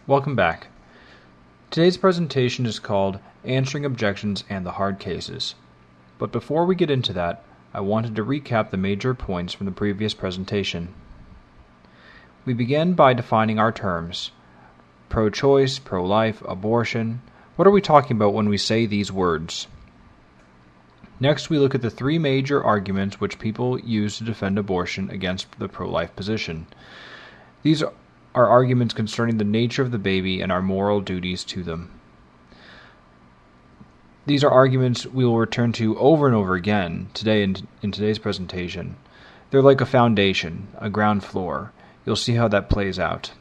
Welcome back. Today's presentation is called Answering Objections and the Hard Cases. But before we get into that, I wanted to recap the major points from the previous presentation. We began by defining our terms: pro-choice, pro-life, abortion. What are we talking about when we say these words? Next, we look at the three major arguments which people use to defend abortion against the pro-life position. These are arguments concerning the nature of the baby and our moral duties to them. These are arguments we will return to over and over again today in today's presentation. They're like a foundation, a ground floor. You'll see how that plays out.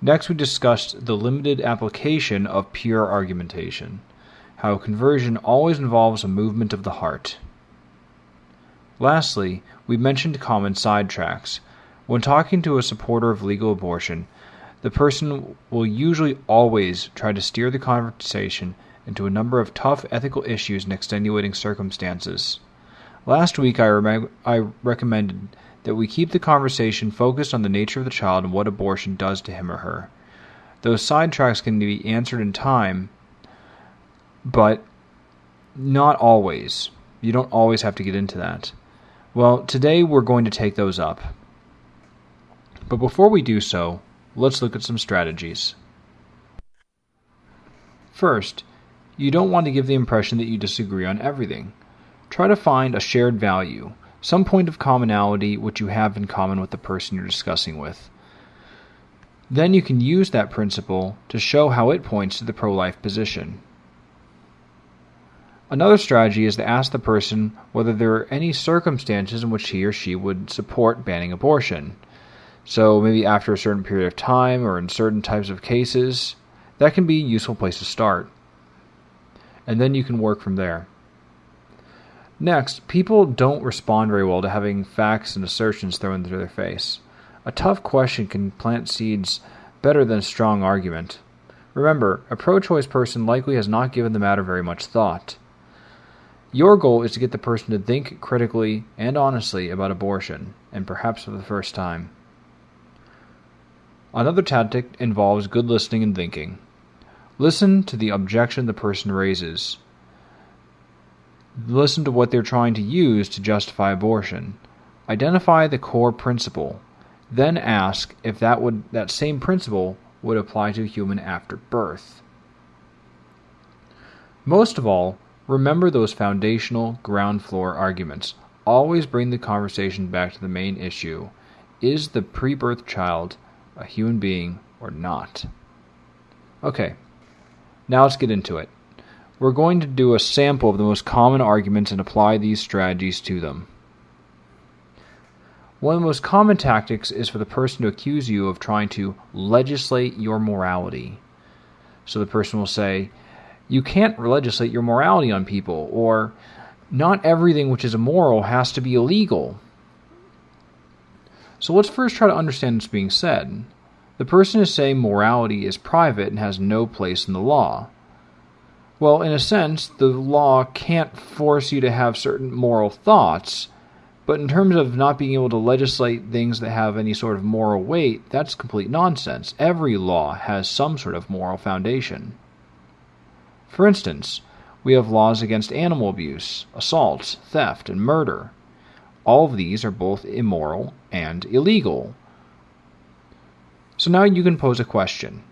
Next, we discussed the limited application of pure argumentation, how conversion always involves a movement of the heart. Lastly, we mentioned common sidetracks. When talking to a supporter of legal abortion, the person will usually always try to steer the conversation into a number of tough ethical issues and extenuating circumstances. Last week, I recommended that we keep the conversation focused on the nature of the child and what abortion does to him or her. Those sidetracks can be answered in time, but not always. You don't always have to get into that. Well, today we're going to take those up. But before we do so, let's look at some strategies. First, you don't want to give the impression that you disagree on everything. Try to find a shared value, some point of commonality which you have in common with the person you're discussing with. Then you can use that principle to show how it points to the pro-life position. Another strategy is to ask the person whether there are any circumstances in which he or she would support banning abortion. So maybe after a certain period of time or in certain types of cases, that can be a useful place to start. And then you can work from there. Next, people don't respond very well to having facts and assertions thrown into their face. A tough question can plant seeds better than a strong argument. Remember, a pro-choice person likely has not given the matter very much thought. Your goal is to get the person to think critically and honestly about abortion, and perhaps for the first time. Another tactic involves good listening and thinking. Listen to the objection the person raises. Listen to what they're trying to use to justify abortion. Identify the core principle. Then ask if that same principle would apply to a human after birth. Most of all, remember those foundational ground floor arguments. Always bring the conversation back to the main issue. Is the pre-birth child a human being or not? Okay, now let's get into it. We're going to do a sample of the most common arguments and apply these strategies to them. One of the most common tactics is for the person to accuse you of trying to legislate your morality. So the person will say, "You can't legislate your morality on people," or "Not everything which is immoral has to be illegal." So let's first try to understand what's being said. The person is saying morality is private and has no place in the law. Well, in a sense, the law can't force you to have certain moral thoughts, but in terms of not being able to legislate things that have any sort of moral weight, that's complete nonsense. Every law has some sort of moral foundation. For instance, we have laws against animal abuse, assault, theft, and murder. All of these are both immoral and illegal. So now you can pose a question.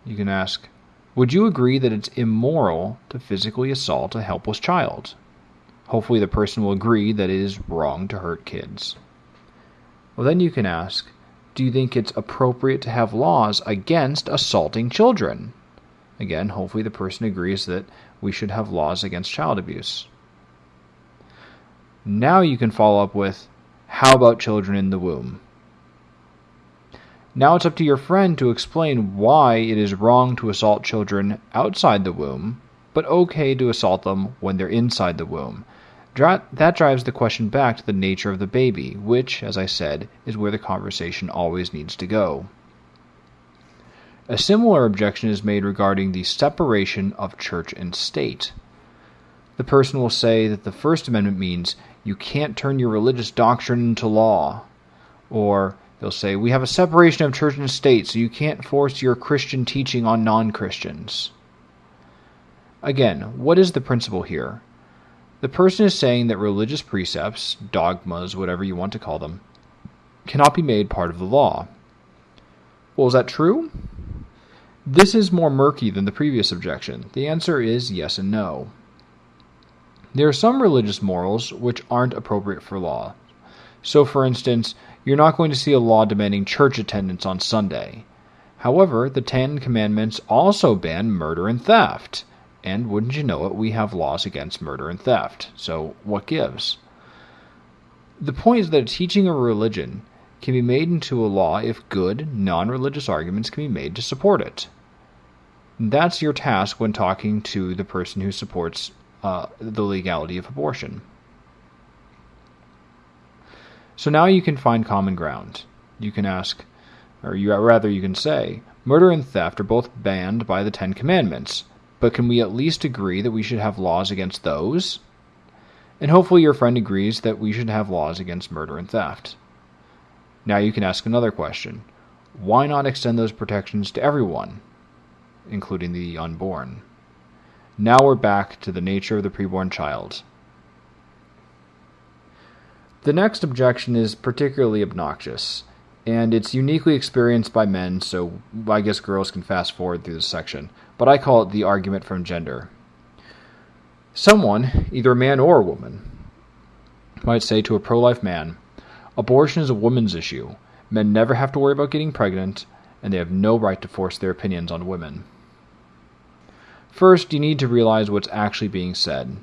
You can ask, would you agree that it's immoral to physically assault a helpless child? Hopefully the person will agree that it is wrong to hurt kids. Well, then you can ask, do you think it's appropriate to have laws against assaulting children? Again, hopefully the person agrees that we should have laws against child abuse. Now you can follow up with, how about children in the womb? Now it's up to your friend to explain why it is wrong to assault children outside the womb, but okay to assault them when they're inside the womb. That drives the question back to the nature of the baby, which, as I said, is where the conversation always needs to go. A similar objection is made regarding the separation of church and state. The person will say that the First Amendment means you can't turn your religious doctrine into law, or They'll say, we have a separation of church and state, so you can't force your Christian teaching on non-Christians. Again, what is the principle here? The person is saying that religious precepts, dogmas, whatever you want to call them, cannot be made part of the law. Well, is that true? This is more murky than the previous objection. The answer is yes and no. There are some religious morals which aren't appropriate for law. So, for instance, you're not going to see a law demanding church attendance on Sunday. However, the Ten Commandments also ban murder and theft. And wouldn't you know it, we have laws against murder and theft. So, what gives? The point is that a teaching of religion can be made into a law if good, non-religious arguments can be made to support it. That's your task when talking to the person who supports the legality of abortion. So now you can find common ground. You can ask, you can say, murder and theft are both banned by the Ten Commandments, but can we at least agree that we should have laws against those? And hopefully your friend agrees that we should have laws against murder and theft. Now you can ask another question. Why not extend those protections to everyone, including the unborn? Now we're back to the nature of the preborn child. The next objection is particularly obnoxious, and it's uniquely experienced by men, so I guess girls can fast forward through this section, but I call it the argument from gender. Someone, either a man or a woman, might say to a pro-life man, abortion is a woman's issue. Men never have to worry about getting pregnant, and they have no right to force their opinions on women. First, you need to realize what's actually being said.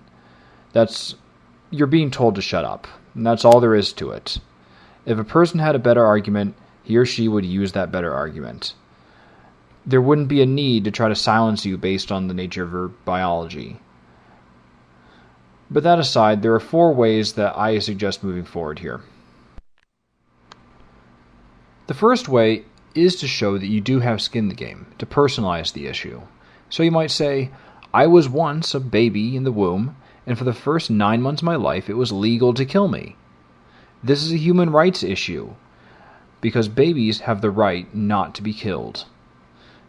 You're being told to shut up, and that's all there is to it. If a person had a better argument, he or she would use that better argument. There wouldn't be a need to try to silence you based on the nature of your biology. But that aside, there are 4 ways that I suggest moving forward here. The first way is to show that you do have skin in the game, to personalize the issue. So you might say, I was once a baby in the womb, and for the first 9 months of my life it was legal to kill me. This is a human rights issue, because babies have the right not to be killed.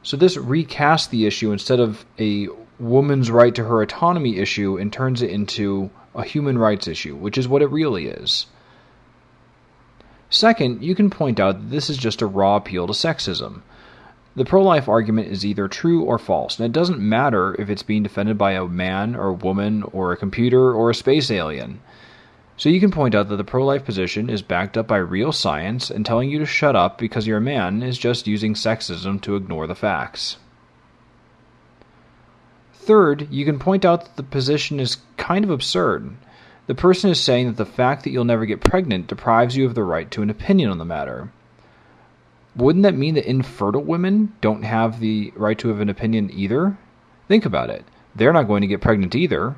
So this recasts the issue instead of a woman's right to her autonomy issue and turns it into a human rights issue, which is what it really is. Second, you can point out that this is just a raw appeal to sexism. The pro-life argument is either true or false, and it doesn't matter if it's being defended by a man or a woman or a computer or a space alien. So you can point out that the pro-life position is backed up by real science, and telling you to shut up because you're a man is just using sexism to ignore the facts. Third, you can point out that the position is kind of absurd. The person is saying that the fact that you'll never get pregnant deprives you of the right to an opinion on the matter. Wouldn't that mean that infertile women don't have the right to have an opinion either? Think about it. They're not going to get pregnant either.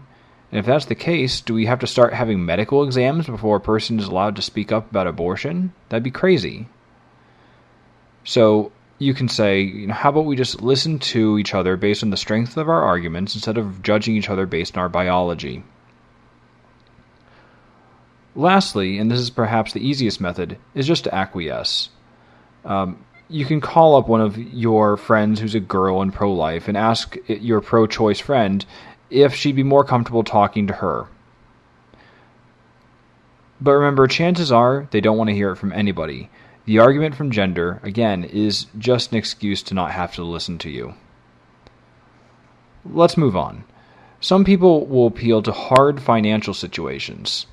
And if that's the case, do we have to start having medical exams before a person is allowed to speak up about abortion? That'd be crazy. So you can say, how about we just listen to each other based on the strength of our arguments instead of judging each other based on our biology? Lastly, and this is perhaps the easiest method, is just to acquiesce. You can call up one of your friends who's a girl and pro-life and ask your pro-choice friend if she'd be more comfortable talking to her. But remember, chances are they don't want to hear it from anybody. The argument from gender, again, is just an excuse to not have to listen to you. Let's move on. Some people will appeal to hard financial situations.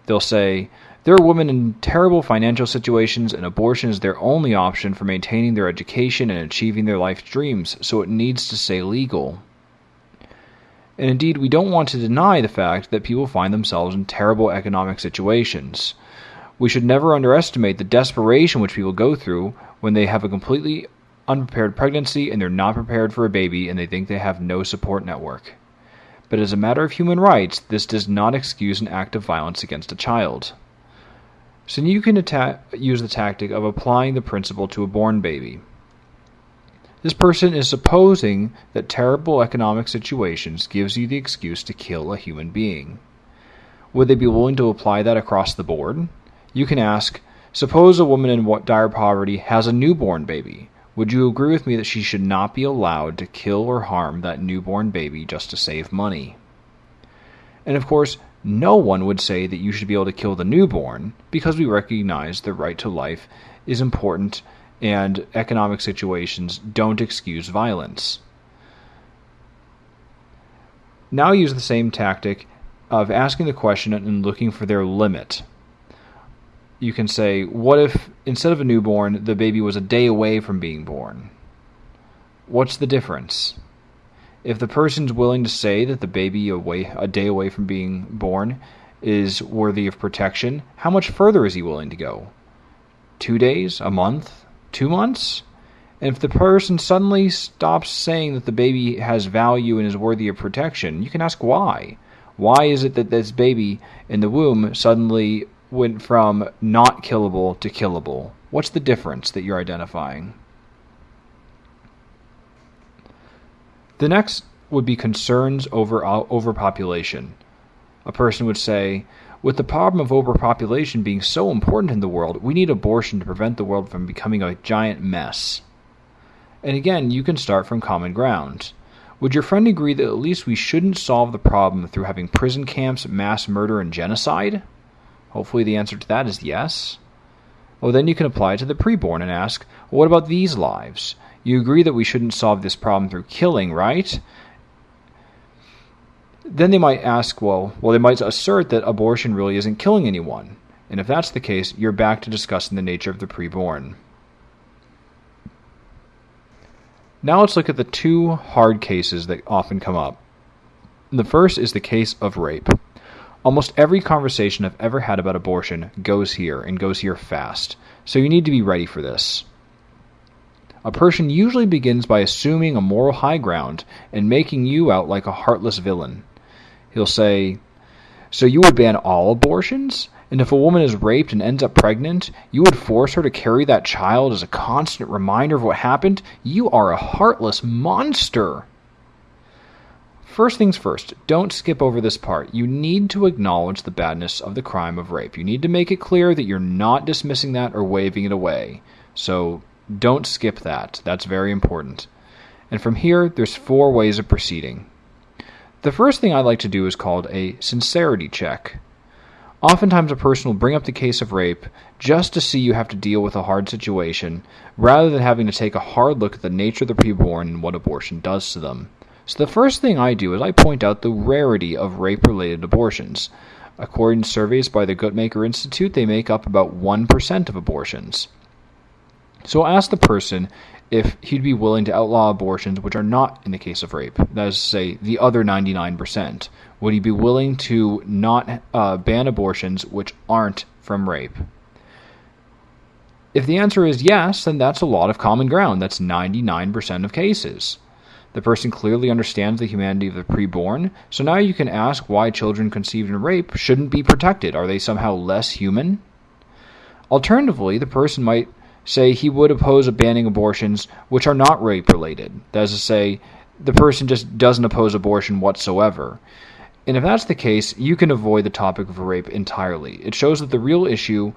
They'll say, there are women in terrible financial situations and abortion is their only option for maintaining their education and achieving their life dreams, so it needs to stay legal. And indeed, we don't want to deny the fact that people find themselves in terrible economic situations. We should never underestimate the desperation which people go through when they have a completely unprepared pregnancy and they're not prepared for a baby and they think they have no support network. But as a matter of human rights, this does not excuse an act of violence against a child. So you can use the tactic of applying the principle to a born baby. This person is supposing that terrible economic situations gives you the excuse to kill a human being. Would they be willing to apply that across the board? You can ask, Suppose a woman in dire poverty has a newborn baby. Would you agree with me that she should not be allowed to kill or harm that newborn baby just to save money? And of course, no one would say that you should be able to kill the newborn, because we recognize the right to life is important and economic situations don't excuse violence. Now use the same tactic of asking the question and looking for their limit. You can say, what if instead of a newborn, the baby was a day away from being born? What's the difference? If the person's willing to say that the baby a day away from being born is worthy of protection, how much further is he willing to go? 2 days? A month? 2 months? And if the person suddenly stops saying that the baby has value and is worthy of protection, you can ask why. Why is it that this baby in the womb suddenly went from not killable to killable? What's the difference that you're identifying? The next would be concerns over overpopulation. A person would say, with the problem of overpopulation being so important in the world, we need abortion to prevent the world from becoming a giant mess. And again, you can start from common ground. Would your friend agree that at least we shouldn't solve the problem through having prison camps, mass murder, and genocide? Hopefully the answer to that is yes. Well, then you can apply it to the preborn and ask, well, what about these lives? You agree that we shouldn't solve this problem through killing, right? Then they might ask, they might assert that abortion really isn't killing anyone. And if that's the case, you're back to discussing the nature of the preborn. Now let's look at the two hard cases that often come up. The first is the case of rape. Almost every conversation I've ever had about abortion goes here, and goes here fast. So you need to be ready for this. A person usually begins by assuming a moral high ground and making you out like a heartless villain. He'll say, so you would ban all abortions? And if a woman is raped and ends up pregnant, you would force her to carry that child as a constant reminder of what happened? You are a heartless monster. First things first, don't skip over this part. You need to acknowledge the badness of the crime of rape. You need to make it clear that you're not dismissing that or waving it away. So don't skip that. That's very important. And from here, there's 4 ways of proceeding. The first thing I like to do is called a sincerity check. Oftentimes a person will bring up the case of rape just to see you have to deal with a hard situation, rather than having to take a hard look at the nature of the preborn and what abortion does to them. So the first thing I do is I point out the rarity of rape-related abortions. According to surveys by the Guttmacher Institute, they make up about 1% of abortions. So I'll ask the person if he'd be willing to outlaw abortions which are not in the case of rape. That is to say, the other 99%. Would he be willing to not ban abortions which aren't from rape? If the answer is yes, then that's a lot of common ground. That's 99% of cases. The person clearly understands the humanity of the preborn, so now you can ask why children conceived in rape shouldn't be protected. Are they somehow less human? Alternatively, the person might say he would oppose banning abortions which are not rape-related. That is to say, the person just doesn't oppose abortion whatsoever. And if that's the case, you can avoid the topic of rape entirely. It shows that the real issue,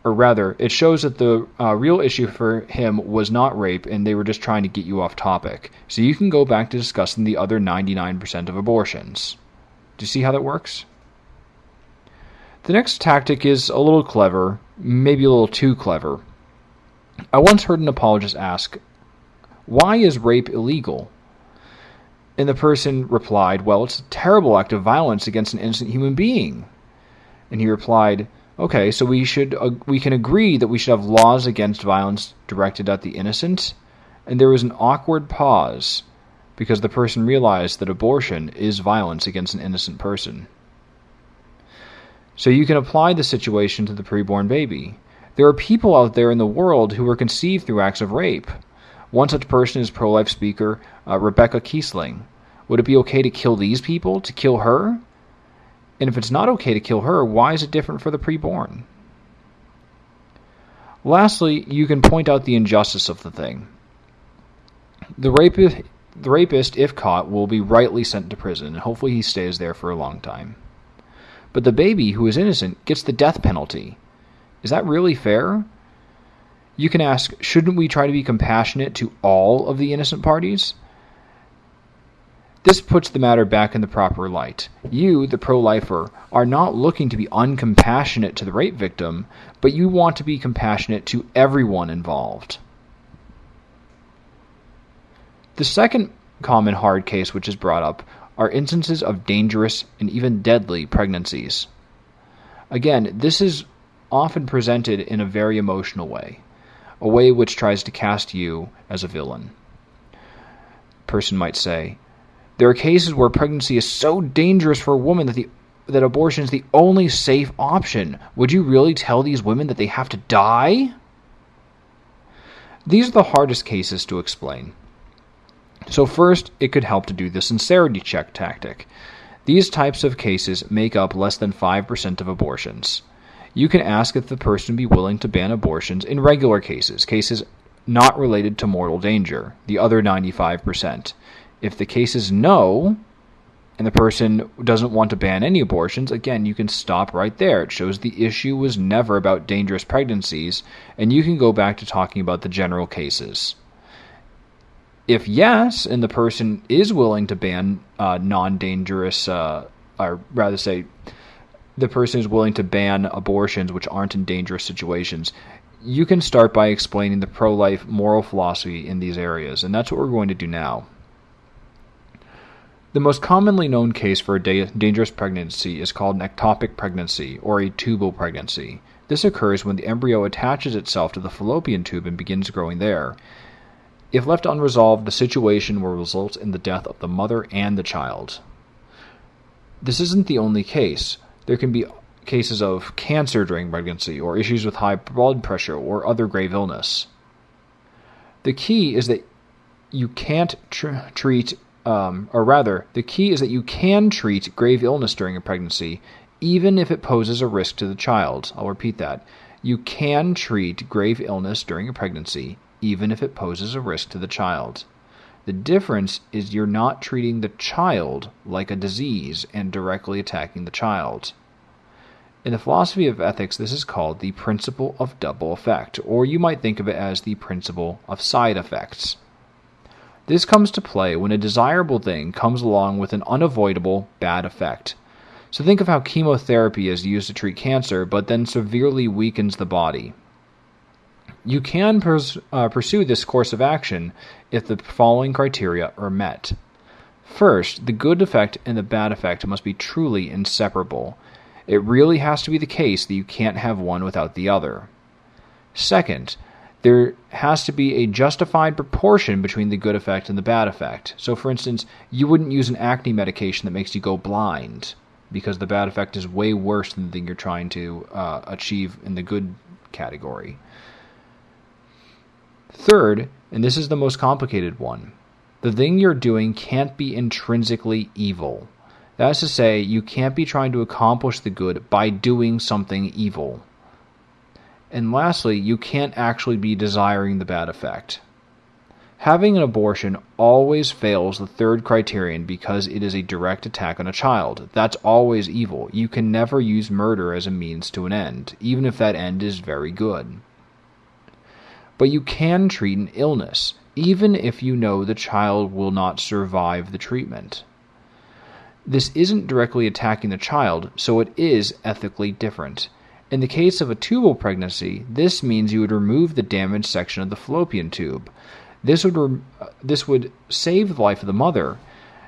real issue for him was not rape, and they were just trying to get you off topic. So you can go back to discussing the other 99% of abortions. Do you see how that works? The next tactic is a little clever, maybe a little too clever. I once heard an apologist ask, why is rape illegal? And the person replied, well, it's a terrible act of violence against an innocent human being. And he replied, okay, so we can agree that we should have laws against violence directed at the innocent? And there was an awkward pause, because the person realized that abortion is violence against an innocent person. So you can apply the situation to the preborn baby. There are people out there in the world who were conceived through acts of rape. One such person is pro-life speaker Rebecca Kiesling. Would it be okay to kill these people, to kill her? And if it's not okay to kill her, why is it different for the preborn? Lastly, you can point out the injustice of the thing. The rapist, if caught, will be rightly sent to prison, and hopefully he stays there for a long time. But the baby, who is innocent, gets the death penalty. Is that really fair? You can ask, shouldn't we try to be compassionate to all of the innocent parties? This puts the matter back in the proper light. You, the pro-lifer, are not looking to be uncompassionate to the rape victim, but you want to be compassionate to everyone involved. The second common hard case which is brought up are instances of dangerous and even deadly pregnancies. Again, this is often presented in a very emotional way, a way which tries to cast you as a villain. A person might say, there are cases where pregnancy is so dangerous for a woman that abortion is the only safe option. Would you really tell these women that they have to die? These are the hardest cases to explain. So first, it could help to do the sincerity check tactic. These types of cases make up less than 5% of abortions. You can ask if the person would be willing to ban abortions in regular cases not related to mortal danger, the other 95%. If the case is no, and the person doesn't want to ban any abortions, again, you can stop right there. It shows the issue was never about dangerous pregnancies, and you can go back to talking about the general cases. If yes, and the person is willing to ban non-dangerous, or rather say, the person is willing to ban abortions which aren't in dangerous situations, you can start by explaining the pro-life moral philosophy in these areas, and that's what we're going to do now. The most commonly known case for a dangerous pregnancy is called an ectopic pregnancy, or a tubal pregnancy. This occurs when the embryo attaches itself to the fallopian tube and begins growing there. If left unresolved, the situation will result in the death of the mother and the child. This isn't the only case. There can be cases of cancer during pregnancy, or issues with high blood pressure, or other grave illness. The key is that you can't treat the key is that you can treat grave illness during a pregnancy, even if it poses a risk to the child. I'll repeat that. You can treat grave illness during a pregnancy, even if it poses a risk to the child. The difference is you're not treating the child like a disease and directly attacking the child. In the philosophy of ethics, this is called the principle of double effect, or you might think of it as the principle of side effects. This comes to play when a desirable thing comes along with an unavoidable bad effect. So think of how chemotherapy is used to treat cancer, but then severely weakens the body. You can pursue this course of action if the following criteria are met. First, the good effect and the bad effect must be truly inseparable. It really has to be the case that you can't have one without the other. Second, there has to be a justified proportion between the good effect and the bad effect. So, for instance, you wouldn't use an acne medication that makes you go blind, because the bad effect is way worse than the thing you're trying to achieve in the good category. Third, and this is the most complicated one, the thing you're doing can't be intrinsically evil. That is to say, you can't be trying to accomplish the good by doing something evil. And lastly, you can't actually be desiring the bad effect. Having an abortion always fails the third criterion because it is a direct attack on a child. That's always evil. You can never use murder as a means to an end, even if that end is very good. But you can treat an illness, even if you know the child will not survive the treatment. This isn't directly attacking the child, so it is ethically different. In the case of a tubal pregnancy, this means you would remove the damaged section of the fallopian tube. This would save the life of the mother,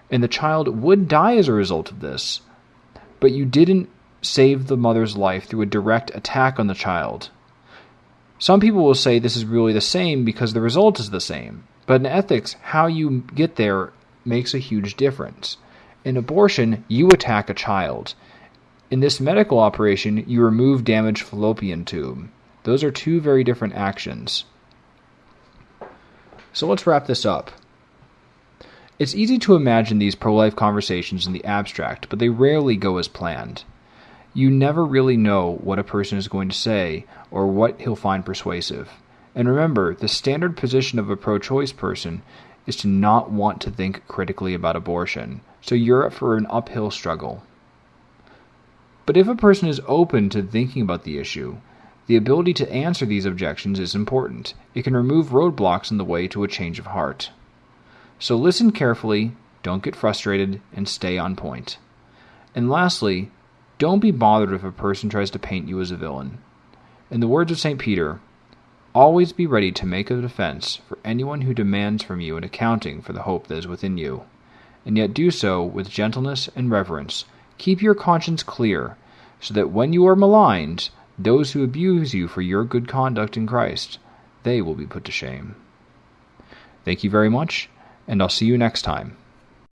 and the child would die as a result of this. But you didn't save the mother's life through a direct attack on the child. Some people will say this is really the same because the result is the same. But in ethics, how you get there makes a huge difference. In abortion, you attack a child. In this medical operation, you remove damaged fallopian tube. Those are two very different actions. So let's wrap this up. It's easy to imagine these pro-life conversations in the abstract, but they rarely go as planned. You never really know what a person is going to say or what he'll find persuasive. And remember, the standard position of a pro-choice person is to not want to think critically about abortion, so you're up for an uphill struggle. But if a person is open to thinking about the issue, The ability to answer these objections is important. It can remove roadblocks in the way to a change of heart. So listen carefully, don't get frustrated, and stay on point. And lastly, don't be bothered if a person tries to paint you as a villain. In the words of St. Peter, always be ready to make a defense for anyone who demands from you an accounting for the hope that is within you, and yet do so with gentleness and reverence. Keep your conscience clear, so that when you are maligned, those who abuse you for your good conduct in Christ, they will be put to shame. Thank you very much, and I'll see you next time.